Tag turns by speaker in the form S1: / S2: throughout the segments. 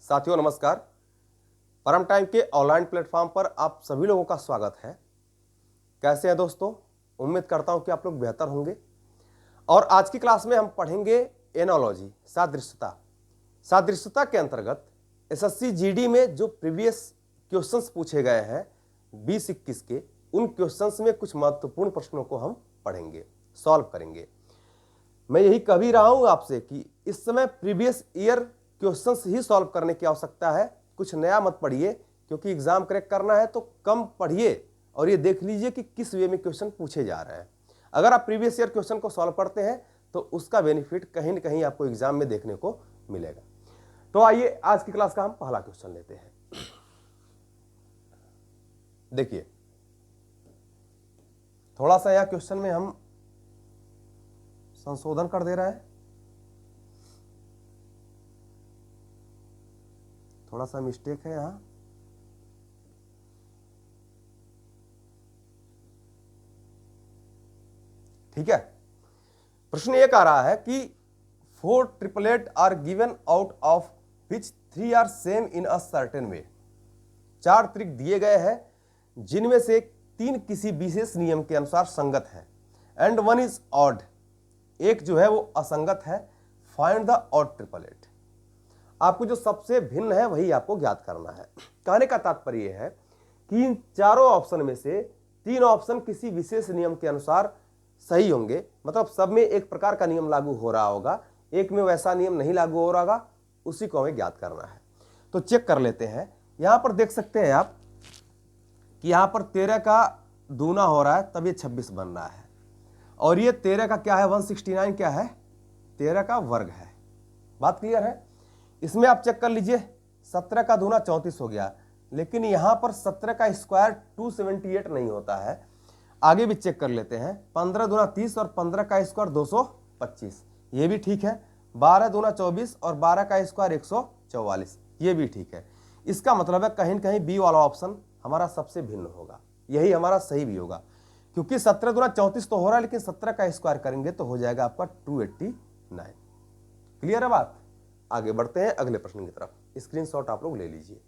S1: साथियों नमस्कार। परम टाइम के ऑनलाइन प्लेटफॉर्म पर आप सभी लोगों का स्वागत है। कैसे हैं दोस्तों? उम्मीद करता हूं कि आप लोग बेहतर होंगे। और आज की क्लास में हम पढ़ेंगे एनोलॉजी, सादृश्यता। सादृश्यता के अंतर्गत एसएससी जीडी में जो प्रीवियस क्वेश्चंस पूछे गए हैं 20-21 के, उन क्वेश्चंस में कुछ महत्वपूर्ण प्रश्नों को हम पढ़ेंगे, सॉल्व करेंगे। मैं यही कह भी रहा हूं आपसे कि इस समय प्रीवियस ईयर क्वेश्चंस ही सॉल्व करने की आवश्यकता है। कुछ नया मत पढ़िए, क्योंकि एग्जाम क्रैक करना है तो कम पढ़िए और ये देख लीजिए कि किस वे में क्वेश्चन पूछे जा रहे हैं। अगर आप प्रीवियस ईयर क्वेश्चन को सॉल्व करते हैं तो उसका बेनिफिट कहीं ना कहीं आपको एग्जाम में देखने को मिलेगा। तो आइए आज की क्लास का हम पहला क्वेश्चन लेते हैं। देखिए, थोड़ा सा यह क्वेश्चन में हम संशोधन कर दे रहे हैं, थोड़ा सा मिस्टेक है यहां। ठीक है, प्रश्न एक आ रहा है कि 4 triplet are given out of which 3 are same in a certain way. 4 त्रिक दिए गए हैं जिनमें से 3 किसी विशेष नियम के अनुसार संगत है एंड 1 इज ऑड, एक जो है वो असंगत है। Find the odd triplet. आपको जो सबसे भिन्न है वही आपको ज्ञात करना है। कहने का तात्पर्य है कि इन चारों ऑप्शन में से 3 ऑप्शन किसी विशेष नियम के अनुसार सही होंगे, मतलब सब में एक प्रकार का नियम लागू हो रहा होगा, एक में वैसा नियम नहीं लागू हो रहा होगा, उसी को हमें ज्ञात करना है। तो चेक कर लेते हैं। यहां पर देख सकते हैं आप कि यहां पर 13 का दूना हो रहा है, तब ये 26 बन रहा है। और ये 13 का क्या है, 169 क्या है, 13 का वर्ग है। बात क्लियर है? इसमें आप चेक कर लीजिए, 17 का दूना 34 हो गया, लेकिन यहां पर 17 का स्क्वायर 278 नहीं होता है। आगे भी चेक कर लेते हैं। 15 दूना 30 और 15 का स्क्वायर 225, ये भी ठीक है। 12 दूना 24 और 12 का स्क्वायर 144, ये भी ठीक है। इसका मतलब है कहीं कहीं बी वाला ऑप्शन हमारा सबसे भिन्न होगा, यही हमारा सही भी होगा, क्योंकि 17 दूना 34 तो हो रहा है, लेकिन 17 का स्क्वायर करेंगे तो हो जाएगा आपका 289। क्लियर है बात? आगे बढ़ते हैं अगले प्रश्न की तरफ। स्क्रीनशॉट आप लोग ले लीजिए।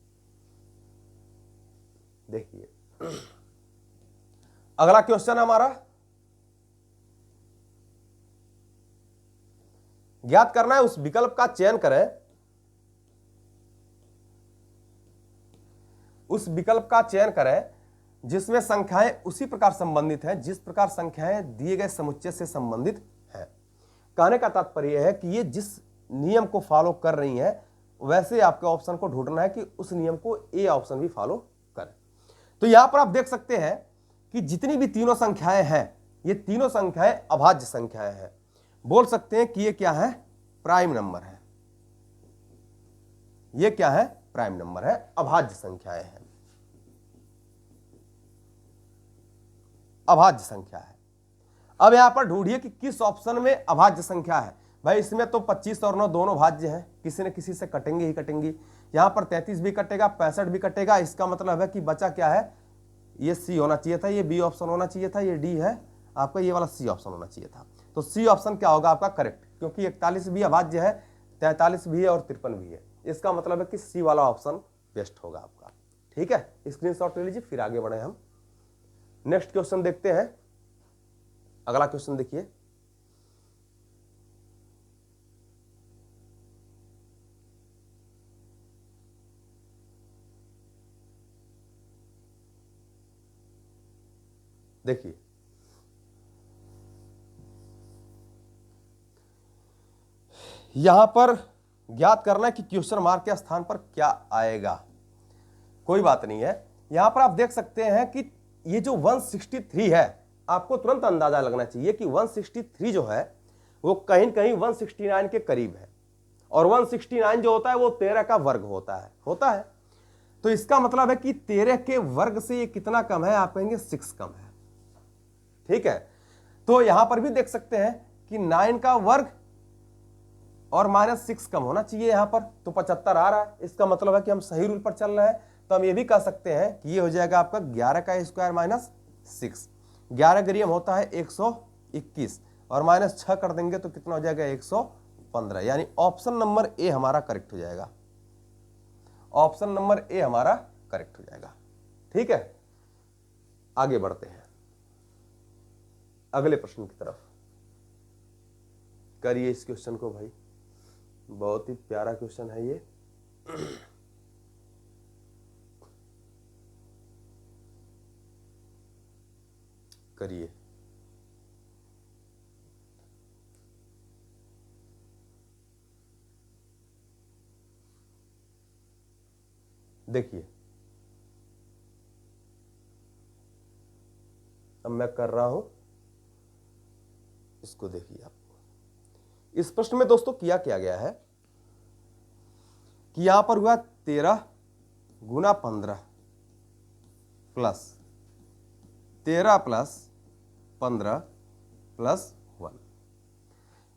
S1: देखिए, अगला क्वेश्चन हमारा ज्ञात करना है, उस विकल्प का चयन करें, उस विकल्प का चयन करें जिसमें संख्याएं उसी प्रकार संबंधित हैं जिस प्रकार संख्याएं दिए गए समुच्चय से संबंधित हैं। कहने का तात्पर्य है कि ये जिस नियम को फॉलो कर रही हैं वैसे आपके ऑप्शन को ढूंढना है कि उस नियम को ए ऑप्शन भी फॉलो करे। तो यहां पर आप देख सकते हैं कि जितनी भी तीनों संख्याएं हैं, ये तीनों संख्याएं अभाज्य संख्याएं हैं। बोल सकते हैं कि ये क्या है, प्राइम नंबर है। ये क्या है, प्राइम नंबर है, अभाज्य संख्याएं हैं, अभाज्य संख्या है। अब यहां पर ढूंढिए कि किस ऑप्शन में अभाज्य संख्या है। भाई इसमें तो 25 और 9 दोनों भाज्य हैं, किसी न किसी से कटेंगे ही कटेंगे। यहां पर 33 भी कटेगा, 65 भी कटेगा। इसका मतलब है कि बचा क्या है, ये सी होना चाहिए था, ये बी ऑप्शन होना चाहिए था, ये डी है आपका, ये वाला सी ऑप्शन होना चाहिए था। तो सी ऑप्शन क्या होगा आपका करेक्ट, क्योंकि 41 भी अभाज्य है, 43 भी है और 53 भी है। इसका मतलब है कि सी वाला ऑप्शन बेस्ट होगा आपका। ठीक है, स्क्रीनशॉट ले लीजिए, फिर आगे बढ़े हम। नेक्स्ट क्वेश्चन देखते हैं। अगला क्वेश्चन देखिए, देखिए यहां पर ज्ञात करना है कि क्वेश्चन मार्क के स्थान पर क्या आएगा। कोई बात नहीं है, यहां पर आप देख सकते हैं कि ये जो 163 है, आपको तुरंत अंदाजा लगना चाहिए कि 163 जो है वो कहीं कहीं 169 के करीब है, और 169 जो होता है वो 13 का वर्ग होता है। तो इसका मतलब है कि 13 के वर्ग से ये कितना कम है, आप कहेंगे 6 कम है। ठीक है, तो यहां पर भी देख सकते हैं कि 9 का वर्ग और -6 कम होना चाहिए यहां पर, तो 75 आ रहा है। इसका मतलब है कि हम सही रूल पर चल रहे हैं। तो हम ये भी कह सकते हैं कि ये हो जाएगा आपका 11 का स्क्वायर -6। 11 ग्रीम होता है 121, और -6 कर देंगे तो कितना हो जाएगा 115, यानी ऑप्शन नंबर ए हमारा करेक्ट हो जाएगा। ऑप्शन नंबर ए हमारा करेक्ट हो जाएगा। ठीक है, आगे बढ़ते हैं अगले प्रश्न की तरफ। करिए इस क्वेश्चन को भाई, बहुत ही प्यारा क्वेश्चन है ये। करिए। देखिए अब मैं कर रहा हूं, इसको देखिए आप। इस प्रश्न में दोस्तों किया गया है कि यहां पर हुआ 13 गुना 15 प्लस 13 प्लस 15 प्लस 1।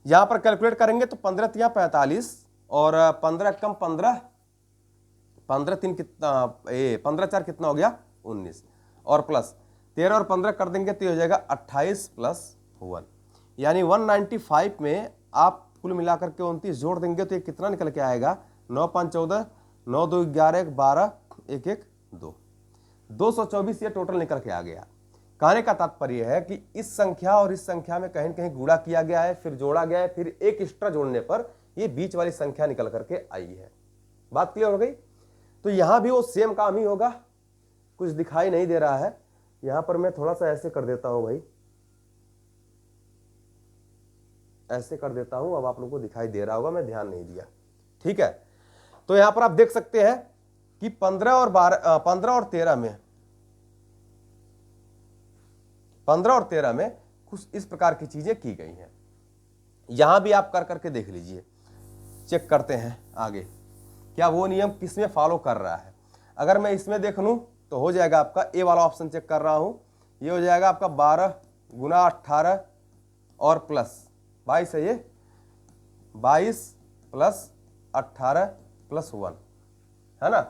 S1: यहां पर कैलकुलेट करेंगे तो 15 तिया 45 और 15 कम 15, 15 3 कितना, 15 4 कितना हो गया 19, और प्लस 13 और 15 कर देंगे तो ये हो जाएगा 28 प्लस 1, यानी 195 में आप कुल मिलाकर के 29 जोड़ देंगे तो ये कितना निकल के आएगा, 9 5 14, 9 2 11 1 12, 1 1 2, 224 ये टोटल निकल के आ गया। कहने का तात्पर्य है कि इस संख्या और इस संख्या में कहीं कहीं गुणा किया गया है, फिर जोड़ा गया है, फिर एक एक्स्ट्रा जोड़ने पर ये बीच वाली संख्या निकल करके आई है। बात क्लियर हो गई? तो यहां भी वो सेम काम ही होगा। कुछ दिखाई नहीं दे रहा है, यहां पर मैं थोड़ा सा ऐसे कर देता हूं भाई, ऐसे कर देता हूं। अब आप लोगों को दिखाई दे रहा होगा, मैं ध्यान नहीं दिया। ठीक है, तो यहां पर आप देख सकते हैं कि 15 और 13 में, 15 और 13 में कुछ इस प्रकार की चीजें की गई हैं। यहां भी आप कर करके देख लीजिए, चेक करते हैं आगे क्या वो नियम किसमें फॉलो कर रहा है। अगर मैं इसमें देख लूं तो हो जाएगा आपका ए वाला ऑप्शन चेक कर रहा हूं, ये हो जाएगा आपका 12 गुना 18 और प्लस 22 है, ये 22 प्लस 18 प्लस 1 है ना।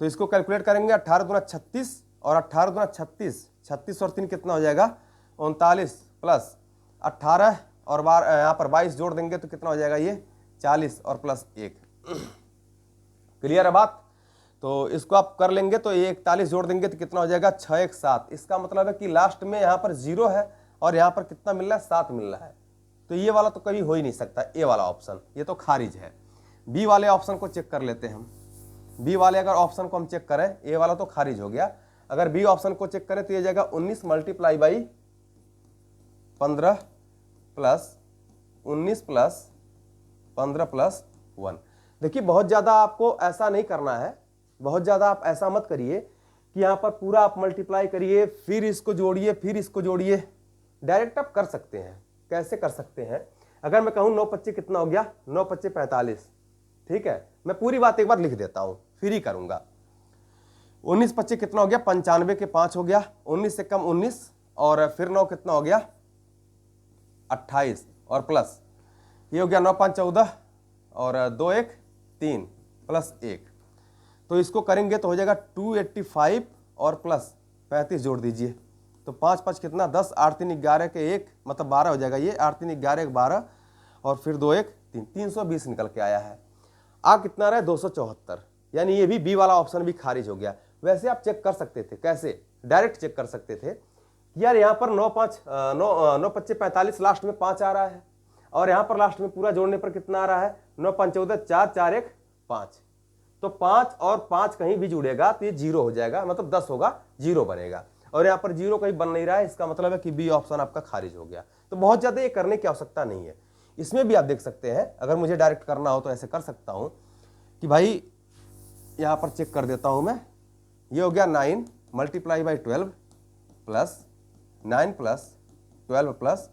S1: तो इसको कैलकुलेट करेंगे, 18 दूना 36 और 18 दूना 36, 36 और 3 कितना हो जाएगा 39 प्लस 18 और यहाँ पर 22 जोड़ देंगे तो कितना हो जाएगा ये 40 और प्लस 1। क्लियर है बात? तो इसको आप कर लेंगे तो ये 41 जोड़ देंगे तो कितना हो जाएगा 6 1 7। इसका मतलब है कि लास्ट में यहाँ पर 0 है और यहाँ पर कितना मिल रहा है 7 मिल रहा है। तो ये वाला तो कभी हो ही नहीं सकता, ए वाला ऑप्शन ये तो खारिज है। बी वाले ऑप्शन को चेक कर लेते हैं हम। बी वाले अगर ऑप्शन को हम चेक करें, ए वाला तो खारिज हो गया। अगर बी ऑप्शन को चेक करें तो ये जाएगा 19 multiply by 15 plus 19 plus 15 plus 1। देखिए बहुत ज़्यादा आपको ऐसा नहीं करना है, बहुत ज़्यादा आप ऐसा मत करिए कि यहाँ पर पूरा आप मल्टीप्लाई करिए फिर इसको जोड़िए फिर इसको जोड़िए। डायरेक्ट आप कर सकते हैं। कैसे कर सकते हैं? अगर मैं कहूँ 9 25 कितना हो गया, 9 25 45। ठीक है, मैं पूरी बात एक बार लिख देता हूँ फिर ही करूँगा। 19 25 कितना हो गया, 95 के 5 हो गया, 19 से कम 19 और फिर 9 कितना हो गया 28 और प्लस ये हो गया 9 5 14 और 2 1 3 प्लस 1। तो इसको करेंगे तो हो जाएगा 285 और प्लस 35 जोड़ दीजिए तो 5 5 कितना 10, 8 3 11 के 1 मतलब 12 हो जाएगा ये, 8 3 11 1 12 और फिर 2 1 3, 320 निकल के आया है। आ कितना रहा 274, यानी ये भी बी वाला ऑप्शन भी खारिज हो गया। वैसे आप चेक कर सकते थे, कैसे? डायरेक्ट चेक कर सकते थे यार, यहाँ पर 9 25 45 लास्ट में 5 आ रहा है और यहाँ पर लास्ट में पूरा जोड़ने पर कितना आ रहा है 9 5 14 4 4 1 5। तो 5 और 5 कहीं भी जुड़ेगा तो ये 0 हो जाएगा, मतलब 10 होगा 0 बनेगा और यहाँ पर 0 कहीं बन नहीं रहा है। इसका मतलब है कि बी ऑप्शन आपका खारिज हो गया। तो बहुत ज्यादा ये करने की आवश्यकता नहीं है। इसमें भी आप देख सकते हैं, अगर मुझे डायरेक्ट करना हो तो ऐसे कर सकता हूं कि भाई यहां पर चेक कर देता हूं मैं, ये हो गया 9 multiply by 12 plus 9 plus 12 plus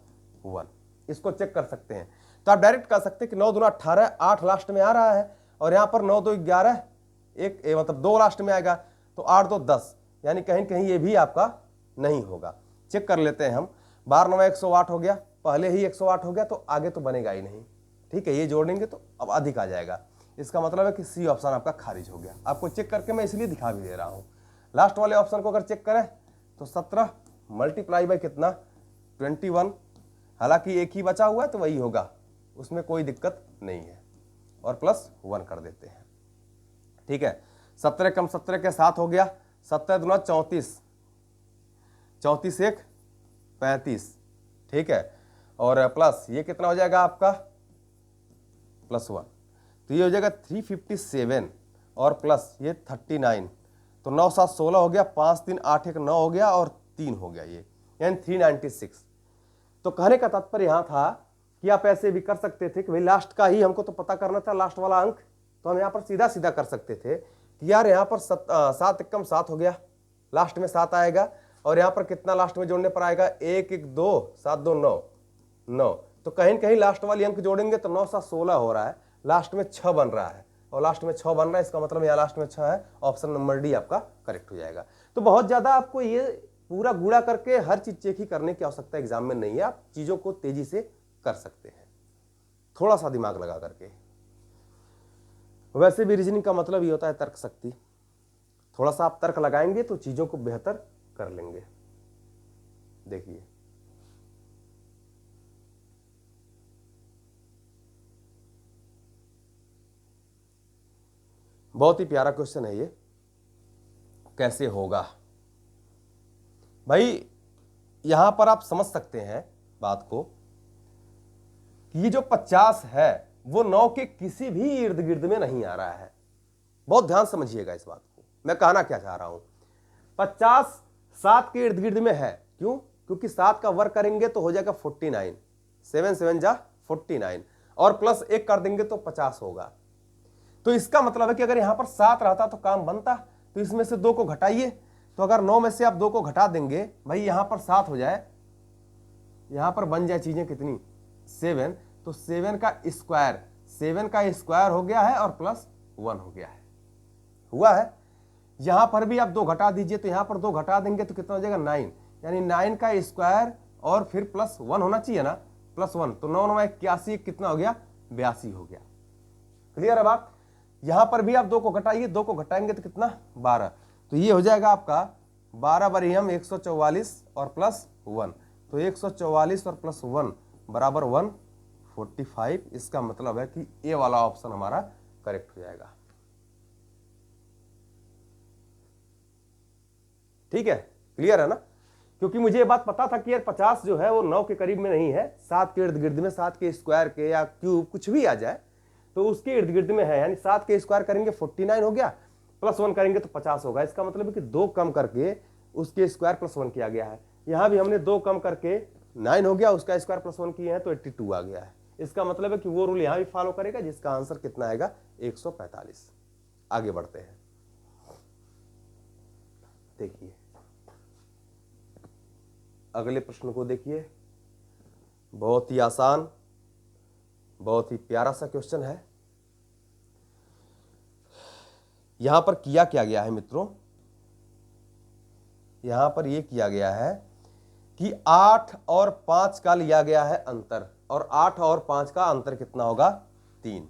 S1: 1। इसको चेक कर सकते हैं। तो आप डायरेक्ट कर सकते हैं कि 9 दूना 18, 8 लास्ट में आ रहा है और यहां पर 9 2 11 एक मतलब 2 लास्ट में आएगा तो 8 2 10, यानी कहीं कहीं ये भी आपका नहीं होगा। चेक कर लेते हैं हम। 12 9 108 हो गया, पहले ही 108 हो गया तो आगे तो बनेगा ही नहीं। ठीक है, ये जोड़ेंगे तो अब अधिक आ जाएगा। इसका मतलब है कि सी ऑप्शन आपका खारिज हो गया। आपको चेक करके मैं इसलिए दिखा भी दे रहा हूं। लास्ट वाले ऑप्शन को अगर चेक करें तो 17 मल्टीप्लाई बाई कितना 21, हालांकि एक ही बचा हुआ है तो वही होगा, उसमें कोई दिक्कत नहीं है, और प्लस 1 कर देते हैं। ठीक है, 17 कम 17 के 7 हो गया, 17 दूना 34, 34 एक 35, ठीक है। और प्लस ये कितना हो जाएगा आपका +1, तो ये हो जाएगा 357 और प्लस ये 39, तो 9 7 16 हो गया, 5 3 8 1 9 हो गया और 3 हो गया, ये यानी 396। तो कहने का तात्पर्य यहां था कि आप ऐसे भी कर सकते थे कि भाई लास्ट का ही हमको तो पता करना था, लास्ट वाला अंक, तो हम यहाँ पर सीधा सीधा कर सकते थे कि यार यहाँ पर 7 एकम 7 हो गया, लास्ट में 7 आएगा, और यहाँ पर कितना लास्ट में जोड़ने पर आएगा 1 1 2 7 2 9 9, तो कहीं न कहीं लास्ट वाली अंक जोड़ेंगे तो 9 7 16 हो रहा है, लास्ट में 6 बन रहा है, और लास्ट में 6 बन रहा है, इसका मतलब यहाँ लास्ट में 6 है, ऑप्शन नंबर डी आपका करेक्ट हो जाएगा। तो बहुत ज्यादा आपको ये पूरा गुणा करके हर चीज चेक ही करने की आवश्यकता एग्जाम में नहीं है, आप चीजों को तेजी से कर सकते हैं, थोड़ा सा दिमाग लगा करके। वैसे भी रीजनिंग का मतलब ये होता है तर्क शक्ति, थोड़ा सा आप तर्क लगाएंगे तो चीजों को बेहतर कर लेंगे। देखिए बहुत ही प्यारा क्वेश्चन है ये, कैसे होगा भाई। यहां पर आप समझ सकते हैं बात को कि ये जो 50 है वो 9 के किसी भी इर्द गिर्द में नहीं आ रहा है। बहुत ध्यान समझिएगा इस बात को, मैं कहना क्या चाह रहा हूं। 50 7 के इर्द गिर्द में है, क्यों? क्योंकि 7 का वर्ग करेंगे तो हो जाएगा 49, 7 7 जा 49, और प्लस 1 कर देंगे तो 50 होगा। तो इसका मतलब है कि अगर यहां पर 7 रहता तो काम बनता, तो इसमें से 2 को घटाइए, तो अगर 9 में से आप 2 को घटा देंगे भाई, यहां पर 7 हो जाए, यहां पर बन जाए चीजें कितनी 7, तो 7 का स्क्वायर, 7 का स्क्वायर हो गया है और प्लस 1 हो गया है, हुआ है। यहां पर भी आप 2 घटा दीजिए, तो यहां पर 2 घटा देंगे तो कितना हो जाएगा 9, यानी 9 का स्क्वायर और फिर प्लस 1 होना चाहिए ना, +1, तो 9 9 81 कितना हो गया 82 हो गया। क्लियर है बात? यहां पर भी आप 2 को घटाइए, 2 को घटाएंगे तो कितना 12, तो ये हो जाएगा आपका 12 बरियम 144 और प्लस 1, तो 144 और प्लस 1 बराबर 145। इसका मतलब है कि ए वाला ऑप्शन हमारा करेक्ट हो जाएगा। ठीक है, क्लियर है ना? क्योंकि मुझे ये बात पता था कि यार 50 जो है वो 9 के करीब में नहीं है, 7 के इर्द गिर्द में, 7 के स्क्वायर के या क्यूब कुछ भी आ जाए तो उसके इर्द गिर्द में है, यानी 7 के स्क्वायर करेंगे 49 हो गया, प्लस 1 करेंगे तो 50 होगा। इसका मतलब है कि 2 कम करके उसके स्क्वायर प्लस 1 किया गया है। यहां भी हमने 2 कम करके 9 हो गया, उसका स्क्वायर प्लस 1 किए हैं तो 82 आ गया है। इसका मतलब है कि वो रूल यहां भी फॉलो करेगा, जिसका आंसर कितना आएगा 145। आगे बढ़ते हैं, देखिए अगले प्रश्न को देखिए, बहुत ही आसान, बहुत ही प्यारा सा क्वेश्चन है। यहां पर किया क्या गया है मित्रों, यहां पर यह किया गया है कि 8 और 5 का लिया गया है अंतर, और 8 और 5 का अंतर कितना होगा 3।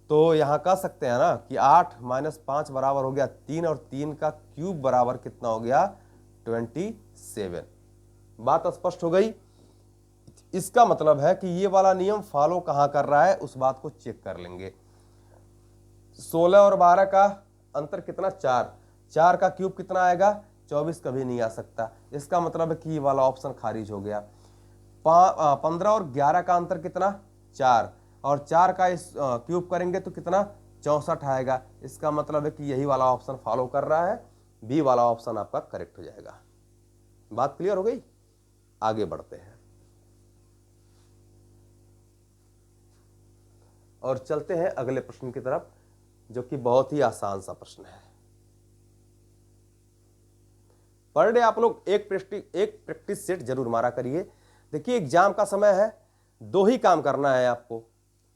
S1: तो यहां कह सकते हैं ना कि 8 - 5 बराबर हो गया 3, और 3 का क्यूब बराबर कितना हो गया 27। बात स्पष्ट हो गई। इसका मतलब है कि ये वाला नियम फॉलो कहां कर रहा है, उस बात को चेक कर लेंगे। 16 और 12 का अंतर कितना 4, 4 का क्यूब कितना आएगा 24, कभी नहीं आ सकता। इसका मतलब है कि ये वाला ऑप्शन खारिज हो गया। 15 और 11 का अंतर कितना 4, और 4 का इस क्यूब करेंगे तो कितना 64 आएगा। इसका मतलब है कि यही वाला ऑप्शन फॉलो कर रहा है, बी वाला ऑप्शन आपका करेक्ट हो जाएगा। बात क्लियर हो गई? आगे बढ़ते हैं और चलते हैं अगले प्रश्न की तरफ, जो कि बहुत ही आसान सा प्रश्न है। पर डे आप लोग एक प्रैक्टिस सेट जरूर मारा करिए। देखिए एग्जाम का समय है, 2 ही काम करना है आपको।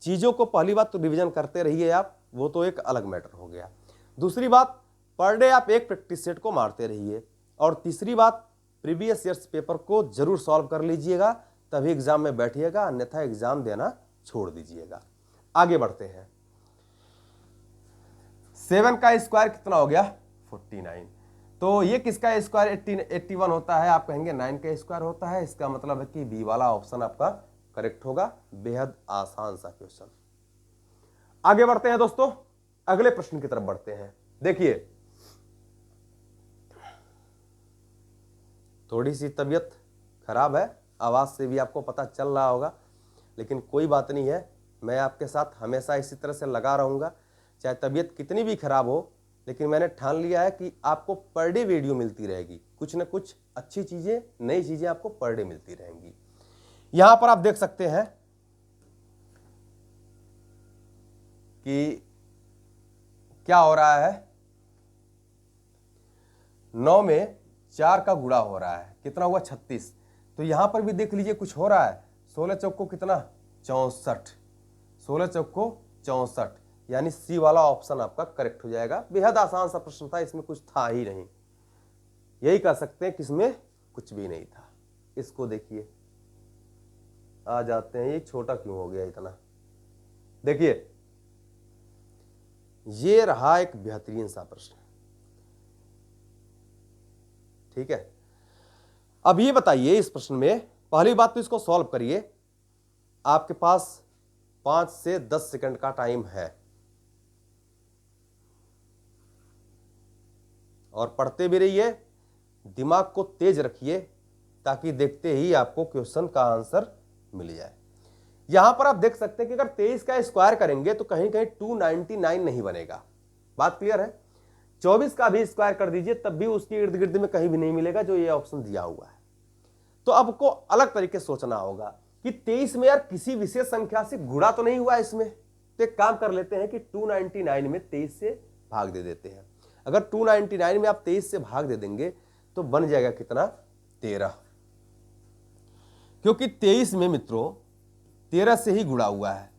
S1: चीजों को पहली बात तो रिवीजन करते रहिए आप, वो तो एक अलग मैटर हो गया। दूसरी बात, पर डे आप एक प्रैक्टिस सेट को मारते रहिए, और तीसरी बात, प्रीवियस ईयर्स पेपर को जरूर सॉल्व कर लीजिएगा, तभी एग्जाम में बैठिएगा, अन्यथा एग्जाम देना छोड़ दीजिएगा। आगे बढ़ते हैं। 7 का स्क्वायर कितना हो गया 49, तो ये किसका स्क्वायर 81 होता है? आप कहेंगे 9 का स्क्वायर होता है। इसका मतलब है कि बी वाला ऑप्शन आपका करेक्ट होगा। बेहद आसान सा क्वेश्चन। आगे बढ़ते हैं दोस्तों, अगले प्रश्न की तरफ बढ़ते हैं। देखिए, थोड़ी सी तबीयत खराब है, आवाज से भी आपको पता चल रहा होगा, लेकिन कोई बात नहीं है, मैं आपके साथ हमेशा इसी तरह से लगा रहूंगा, चाहे तबीयत कितनी भी खराब हो। लेकिन मैंने ठान लिया है कि आपको पर डे वीडियो मिलती रहेगी, कुछ ना कुछ अच्छी चीजें, नई चीजें आपको पर डे मिलती रहेंगी। यहां पर आप देख सकते हैं कि क्या हो रहा है, 9 में 4 का गुणा हो रहा है, कितना हुआ 36। तो यहां पर भी देख लीजिए कुछ हो रहा है, 16 चौक को कितना 64, 16 चौक को 64, यानी सी वाला ऑप्शन आपका करेक्ट हो जाएगा। बेहद आसान सा प्रश्न था, इसमें कुछ था ही नहीं, यही कह सकते हैं कि इसमें कुछ भी नहीं था। इसको देखिए, आ जाते हैं, ये छोटा क्यों हो गया इतना। देखिए, ये रहा एक बेहतरीन सा प्रश्न, ठीक है। अब ये बताइए, इस प्रश्न में पहली बात तो इसको सॉल्व करिए, आपके पास 5 से 10 सेकंड का टाइम है, और पढ़ते भी रहिए, दिमाग को तेज रखिए, ताकि देखते ही आपको क्वेश्चन का आंसर मिल जाए। यहां पर आप देख सकते हैं कि अगर 23 का स्क्वायर करेंगे तो कहीं कहीं 299 नहीं बनेगा, बात क्लियर है। 24 का भी स्क्वायर कर दीजिए, तब भी उसके इर्द गिर्द में कहीं भी नहीं मिलेगा जो ये ऑप्शन दिया हुआ है। तो अब को अलग तरीके से सोचना होगा कि 23 में यार किसी विशेष संख्या से गुणा तो नहीं हुआ इसमें, तो एक काम कर लेते हैं कि 299 में 23 से भाग दे देते हैं। अगर 299 में आप 23 से भाग दे देंगे तो बन जाएगा कितना 13, क्योंकि 23 में मित्रों 13 से ही गुणा हुआ है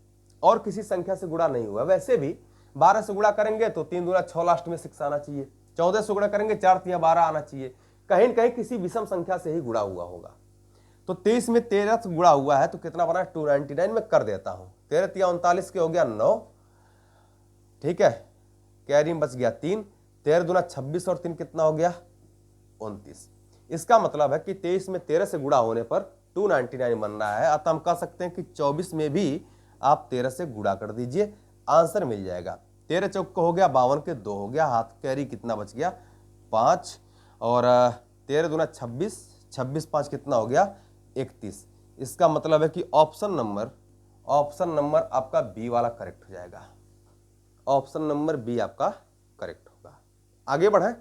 S1: और किसी संख्या से गुणा नहीं हुआ। वैसे भी 12 से गुणा करेंगे तो 3 दूना 6 लास्ट में 6 आना चाहिए, 14 से गुणा करेंगे 4 तिया 12 आना चाहिए, कहीं न कहीं किसी विषम संख्या से ही गुणा हुआ होगा। तो 23 में 13 से गुणा हुआ है तो कितना बना 299 में कर देता हूं, 13 तिया 39 के हो गया 9, ठीक है, कैरी में बच गया 3, 13 दूना 26 और 3 कितना हो गया 29। इसका मतलब है कि 23 में 13 से गुणा होने पर 299 बन रहा है। अतः हम कह सकते हैं कि 24 में भी आप 13 से गुणा कर दीजिए, आंसर मिल जाएगा। 13 चौक को हो गया 52 के 2 हो गया, हाथ कैरी कितना बच गया 5, और 13 दूना 26, 26 5 कितना हो गया 31। इसका मतलब है कि ऑप्शन नंबर आपका बी वाला करेक्ट हो जाएगा, ऑप्शन नंबर बी आपका करेक्ट होगा। आगे बढ़े,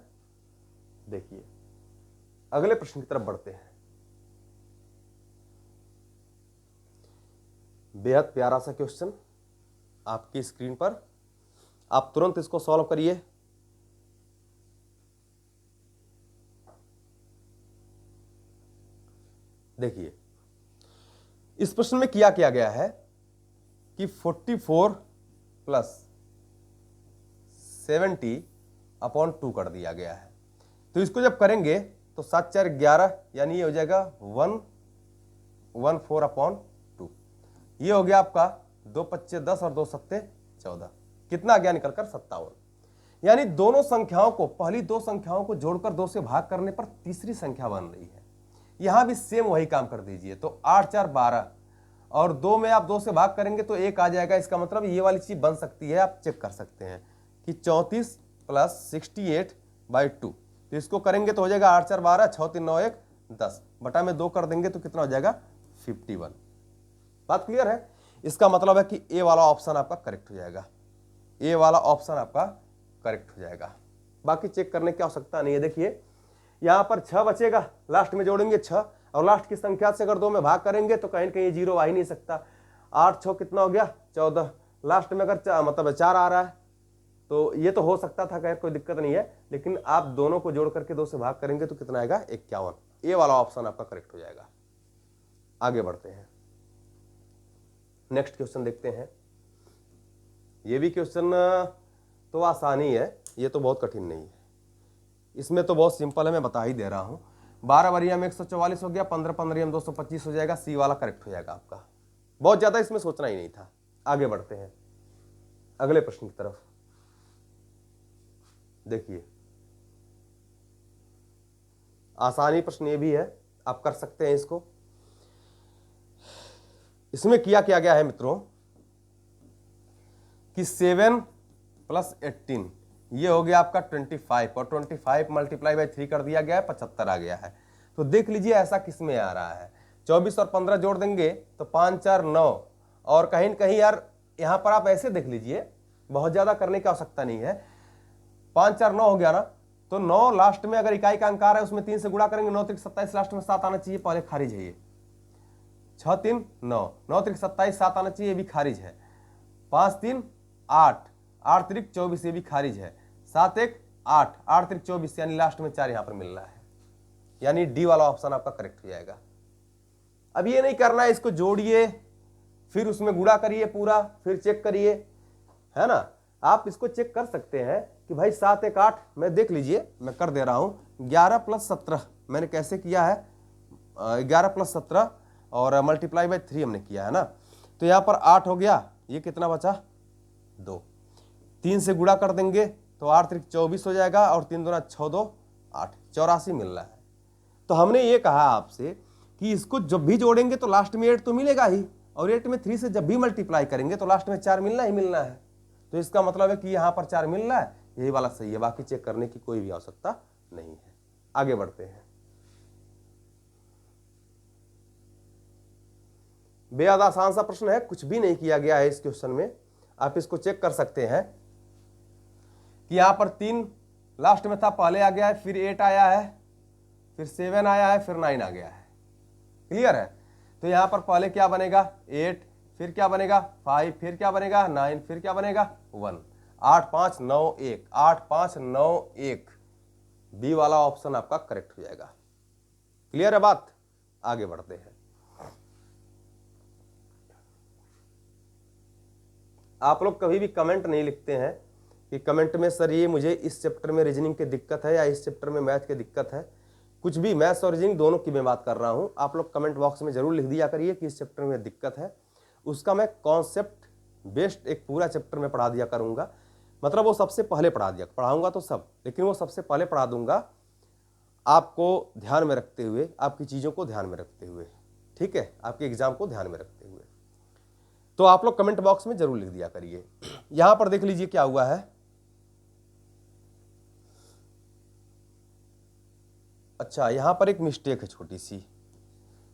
S1: देखिए अगले प्रश्न की तरफ बढ़ते हैं। बेहद प्यारा सा क्वेश्चन आपकी स्क्रीन पर, आप तुरंत इसको सॉल्व करिए। देखिए, इस प्रश्न में किया गया है कि 44 प्लस 70 अपॉन 2 कर दिया गया है। तो इसको जब करेंगे तो 7 4 11, यानी ये हो जाएगा 114 अपॉन 2, ये हो गया आपका 2 25 10 और 2 7 14, कितना आ गया निकलकर 57। यानी दोनों संख्याओं को, पहली दो संख्याओं को जोड़कर 2 से भाग करने पर तीसरी संख्या बन रही है। यहां भी सेम वही काम कर दीजिए, तो 8 4 12 और 2 में आप 2 से भाग करेंगे तो 1 आ जाएगा। इसका मतलब ये वाली चीज बन सकती है, आप चेक कर सकते हैं कि 34 प्लस 68/2, तो इसको करेंगे तो हो जाएगा 8 4 12, 6 3 9 1 10, बटा में 2 कर देंगे तो कितना हो जाएगा 51। बात क्लियर है। इसका मतलब है कि ए वाला ऑप्शन आपका करेक्ट हो जाएगा, ए वाला ऑप्शन आपका करेक्ट हो जाएगा। बाकी चेक करने की आवश्यकता नहीं है। देखिए यहां पर 6 बचेगा, लास्ट में जोड़ेंगे 6 और लास्ट की संख्या से अगर 2 में भाग करेंगे तो कहीं कहीं 0 आ ही नहीं सकता। 8 6 कितना हो गया 14, लास्ट में अगर मतलब 4 आ रहा है तो ये तो हो सकता था, खैर कोई दिक्कत नहीं है, लेकिन आप दोनों को जोड़ करके 2 से भाग करेंगे तो कितना आएगा 51। ए वाला ऑप्शन आपका करेक्ट हो जाएगा। आगे बढ़ते हैं, नेक्स्ट क्वेश्चन देखते हैं। ये भी क्वेश्चन तो आसान ही है, ये तो बहुत कठिन नहीं है, इसमें तो बहुत सिंपल है, मैं बता ही दे रहा हूं। 12 बरिया में 144 हो गया, 15 15 में 225 हो जाएगा, सी वाला करेक्ट हो जाएगा आपका। बहुत ज्यादा इसमें सोचना ही नहीं था। आगे बढ़ते हैं अगले प्रश्न की तरफ। देखिए आसानी प्रश्न ये भी है, आप कर सकते हैं इसको। इसमें किया गया है मित्रों कि 7 प्लस 18 ये हो गया आपका 25 और 25 मल्टीप्लाई बाई 3 कर दिया गया है, 75 आ गया है। तो देख लीजिए ऐसा किस में आ रहा है, 24 और 15 जोड़ देंगे तो 5 4 9, और कहीं न कहीं यार यहाँ पर आप ऐसे देख लीजिए, बहुत ज़्यादा करने की आवश्यकता नहीं है। 5 4 9 हो गया ना, तो 9 लास्ट में अगर इकाई का अंकार है उसमें 3 से गुणा करेंगे, 9 3 27 लास्ट में 7 आना चाहिए, पहले खारिज है ये। 6 3 9, 9 3 27 7 आना चाहिए, ये भी खारिज है। 5 3 8, 8 3 24, ये भी खारिज है। 7 1 8, 8 3 24, यानी लास्ट में 4 यहाँ पर मिल रहा है, यानी डी वाला ऑप्शन आपका करेक्ट हो जाएगा। अब ये नहीं करना है, इसको जोड़िए फिर उसमें गुणा करिए पूरा, फिर चेक करिए, है ना। आप इसको चेक कर सकते हैं कि भाई 7 1 8, मैं देख लीजिए मैं कर दे रहा हूं, 11 + 17 मैंने कैसे किया है, 11 + 17 और मल्टीप्लाई बाई 3 हमने किया है ना। तो यहाँ पर 8 हो गया, ये कितना बचा 2, 3 से गुणा कर देंगे तो 8 3 24 हो जाएगा, और 3 दूना 6 2 8, 84 मिल रहा है। तो हमने ये कहा आपसे कि इसको जब भी जोड़ेंगे तो लास्ट में 8 तो मिलेगा ही, और 8 में 3 से जब भी मल्टीप्लाई करेंगे तो लास्ट में 4 मिलना ही मिलना है। तो इसका मतलब है कि यहाँ पर 4 मिल रहा है, यही वाला सही है, बाकी चेक करने की कोई भी आवश्यकता नहीं है। आगे बढ़ते हैं। बेहद आसान सा प्रश्न है, कुछ भी नहीं किया गया है इस क्वेश्चन में। आप इसको चेक कर सकते हैं कि यहाँ पर 3 लास्ट में था, पहले आ गया है, फिर 8 आया है, फिर 7 आया है, फिर 9 आ गया है। क्लियर है। तो यहाँ पर पहले क्या बनेगा 8, फिर क्या बनेगा 5, फिर क्या बनेगा 9, फिर क्या बनेगा 1। 8 5 9 1, 8 5 9 1, बी वाला ऑप्शन आपका करेक्ट हो जाएगा। क्लियर है बात। आगे बढ़ते हैं। आप लोग कभी भी कमेंट नहीं लिखते हैं कि कमेंट में सर ये मुझे इस चैप्टर में रीजनिंग की दिक्कत है या इस चैप्टर में मैथ की दिक्कत है। कुछ भी, मैथ्स और रीजनिंग दोनों की मैं बात कर रहा हूं। आप लोग कमेंट बॉक्स में जरूर लिख दिया करिए कि इस चैप्टर में दिक्कत है, उसका मैं कॉन्सेप्ट बेस्ड एक पूरा चैप्टर में पढ़ा दिया करूंगा। मतलब वो सबसे पहले पढ़ाऊंगा तो सब, लेकिन वो सबसे पहले पढ़ा दूंगा आपको ध्यान में रखते हुए, आपकी चीज़ों को ध्यान में रखते हुए, ठीक है, आपके एग्जाम को ध्यान में रखते हुए। तो आप लोग कमेंट बॉक्स में जरूर लिख दिया करिए। यहां पर देख लीजिए क्या हुआ है। अच्छा, यहां पर एक मिस्टेक है छोटी सी,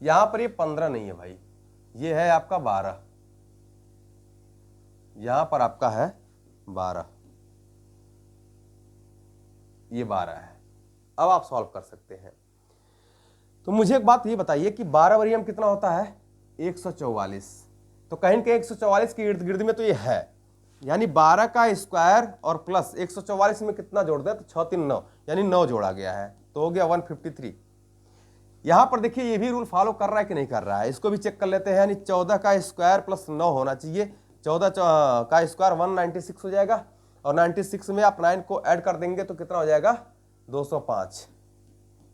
S1: यहां पर ये 15 नहीं है भाई, ये है आपका 12, यहां पर आपका है 12, ये 12 है। अब आप सॉल्व कर सकते हैं। तो मुझे एक बात ये बताइए कि 12 वरियम कितना होता है 144। तो कहीं न कहीं 144 के इर्द गिर्द में तो ये है, यानी 12 का स्क्वायर और प्लस 144 में कितना जोड़ दें तो 6 3 9, यानी 9 जोड़ा गया है, तो हो गया 153। यहां पर देखिए ये भी रूल फॉलो कर रहा है कि नहीं कर रहा है, इसको भी चेक कर लेते हैं। यानी 14 का स्क्वायर प्लस 9 होना चाहिए, 14 का स्क्वायर 196 हो जाएगा, और 96 में आप 9 को ऐड कर देंगे तो कितना हो जाएगा 205।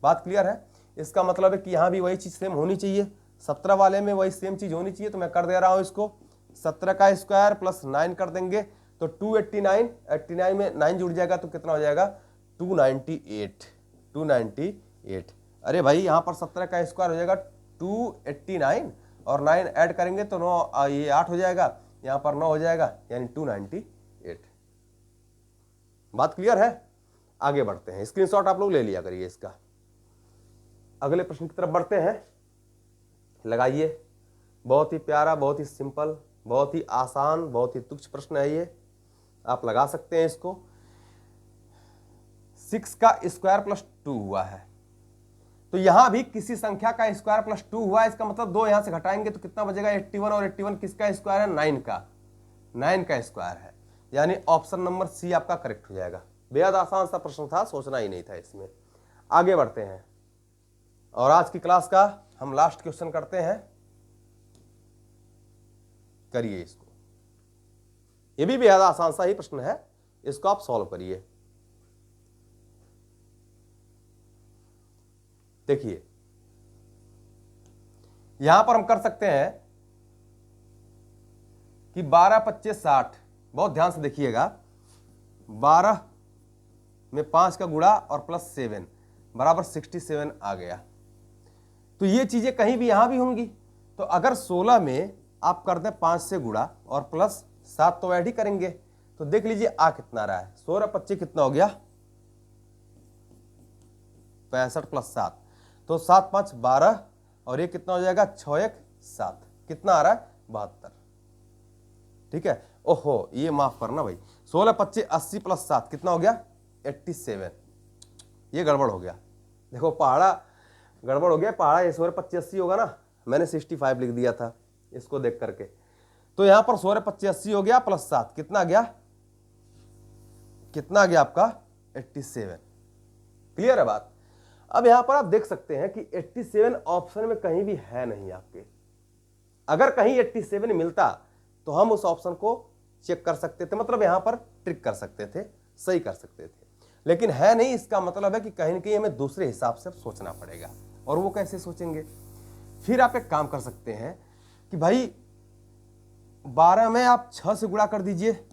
S1: बात क्लियर है। इसका मतलब है कि यहां भी वही चीज सेम होनी चाहिए, 17 वाले में वही सेम चीज होनी चाहिए। तो मैं कर दे रहा हूं इसको, 17 का स्क्वायर प्लस 9 कर देंगे तो 289, 89 में 9 जुड़ जाएगा तो कितना हो जाएगा 298। अरे भाई यहाँ पर 17 का स्क्वायर हो जाएगा 289, और 9 ऐड करेंगे तो 9, ये 8 हो जाएगा, यहाँ पर 9 हो जाएगा, यानी 298। बात क्लियर है। आगे बढ़ते हैं, स्क्रीनशॉट आप लोग ले लिया करिए इसका। अगले प्रश्न की तरफ बढ़ते हैं, लगाइए। बहुत ही प्यारा, बहुत ही सिंपल, बहुत ही आसान, बहुत ही तुच्छ प्रश्न है ये, आप लगा सकते हैं इसको। 6 का स्क्वायर प्लस 2 हुआ है, तो यहां भी किसी संख्या का स्क्वायर प्लस 2 हुआ है, इसका मतलब 2 यहां से घटाएंगे तो कितना बचेगा 81, और 81 किसका स्क्वायर है 9 का स्क्वायर है, यानी ऑप्शन नंबर सी आपका करेक्ट हो जाएगा। बेहद आसान सा प्रश्न था, सोचना ही नहीं था इसमें। आगे बढ़ते हैं, और आज की क्लास का हम लास्ट क्वेश्चन करते हैं। करिए इसको, ये भी बेहद आसान सा ही प्रश्न है, इसको आप सॉल्व करिए। देखिए यहां पर हम कर सकते हैं कि 12 25 60, बहुत ध्यान से देखिएगा, 12 में 5 का गुणा और प्लस 7 बराबर 67 आ गया। तो ये चीजें कहीं भी यहां भी होंगी। तो अगर 16 में आप कर दें 5 से गुणा और प्लस 7 तो ऐड ही करेंगे, तो देख लीजिए आ कितना रहा है, 16 25 कितना हो गया 65 प्लस 7, तो 7 5 12 और ये कितना हो जाएगा 6 1 7, कितना आ रहा है 72। ठीक है, ओहो ये माफ करना भाई, 16 25 80 प्लस 7 कितना हो गया 87, ये गड़बड़ हो गया। देखो पहाड़ा गड़बड़ हो गया, पहाड़ा ये 16 25 80 होगा ना, मैंने 65 लिख दिया था इसको देख करके, तो यहां पर 16 25 80 हो गया प्लस 7 कितना गया, कितना गया आपका 87। क्लियर है बात। अब यहां पर आप देख सकते हैं कि 87 ऑप्शन में कहीं भी है नहीं आपके, अगर कहीं 87 मिलता तो हम उस ऑप्शन को चेक कर सकते थे, मतलब यहां पर ट्रिक कर सकते थे, सही कर सकते थे, लेकिन है नहीं। इसका मतलब है कि कहीं ना कहीं हमें दूसरे हिसाब से सोचना पड़ेगा, और वो कैसे सोचेंगे, फिर आप एक काम कर सकते हैं कि भाई 12 में आप 6 से गुणा कर दीजिए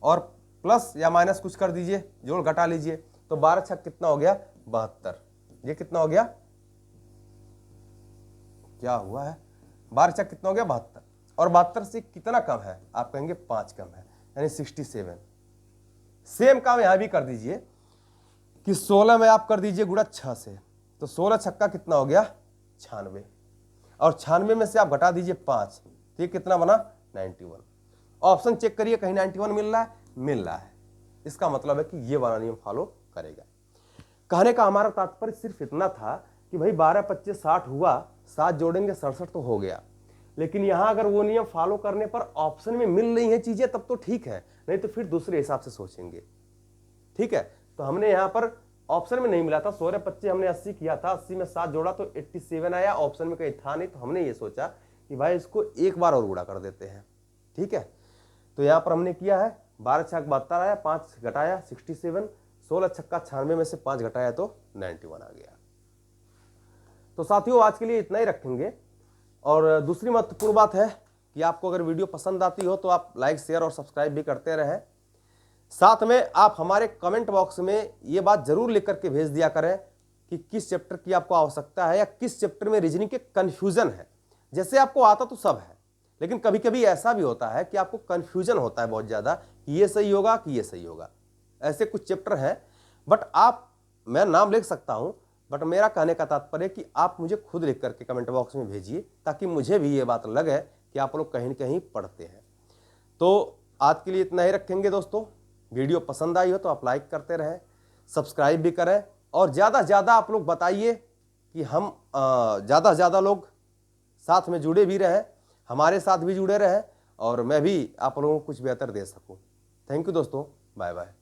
S1: और प्लस या माइनस कुछ कर दीजिए, जोड़ घटा लीजिए, तो 12 छक कितना हो गया 72, ये कितना हो गया, क्या हुआ है 12 छक कितना हो गया 72, और 72 से कितना कम है, आप कहेंगे 5 कम है, यानी 67। सेम काम यहां भी कर दीजिए कि 16 में आप कर दीजिए गुणा 6 से, तो 16 छक्का कितना हो गया 96, और 96 में से आप घटा दीजिए 5, तो ये कितना बना 91। ऑप्शन चेक करिए कहीं 91 मिल रहा है, मिल रहा है, इसका मतलब है कि ये वाला नियम फॉलो करेगा। कहने का हमारा तात्पर्य सिर्फ इतना था कि भाई 12 25 60 हुआ, 7 जोड़ेंगे 67 तो हो गया, लेकिन यहां अगर वो नियम फॉलो करने पर ऑप्शन में मिल रही है चीजें तब तो ठीक है, नहीं तो फिर दूसरे हिसाब से सोचेंगे। ठीक है, तो हमने यहां पर ऑप्शन में नहीं मिला था, 16 25 हमने 80 किया था, 80 में 7 जोड़ा तो 87 आया, ऑप्शन में कहीं था नहीं, तो हमने ये सोचा कि भाई इसको एक बार और गुणा कर देते हैं। ठीक है, तो यहां पर हमने किया है 12 छक 72 आया, 5 घटाया 67, 16 छक्का 96 में से 5 घटाया तो 91 आ गया। तो साथियों आज के लिए इतना ही रखेंगे, और दूसरी महत्वपूर्ण बात है कि आपको अगर वीडियो पसंद आती हो तो आप लाइक शेयर और सब्सक्राइब भी करते रहें। साथ में आप हमारे कमेंट बॉक्स में ये बात जरूर लिख करके भेज दिया करें कि किस चैप्टर की आपको आवश्यकता है या किस चैप्टर में रीजनिंग के कंफ्यूजन है। जैसे आपको आता तो सब है, लेकिन कभी कभी ऐसा भी होता है कि आपको कंफ्यूजन होता है बहुत ज़्यादा कि ये सही होगा कि ये सही होगा। ऐसे कुछ चैप्टर हैं, बट मैं नाम लिख सकता हूं, बट मेरा कहने का तात्पर्य कि आप मुझे खुद लिख करके कमेंट बॉक्स में भेजिए, ताकि मुझे भी ये बात लगे कि आप लोग कहीं न कहीं पढ़ते हैं। तो आज के लिए इतना ही रखेंगे दोस्तों। वीडियो पसंद आई हो तो आप लाइक करते रहें, सब्सक्राइब भी करें, और ज़्यादा से ज़्यादा आप लोग बताइए कि हम ज़्यादा से ज़्यादा लोग साथ में जुड़े भी रहें, हमारे साथ भी जुड़े रहें, और मैं भी आप लोगों को कुछ बेहतर दे सकूं। थैंक यू दोस्तों, बाय बाय।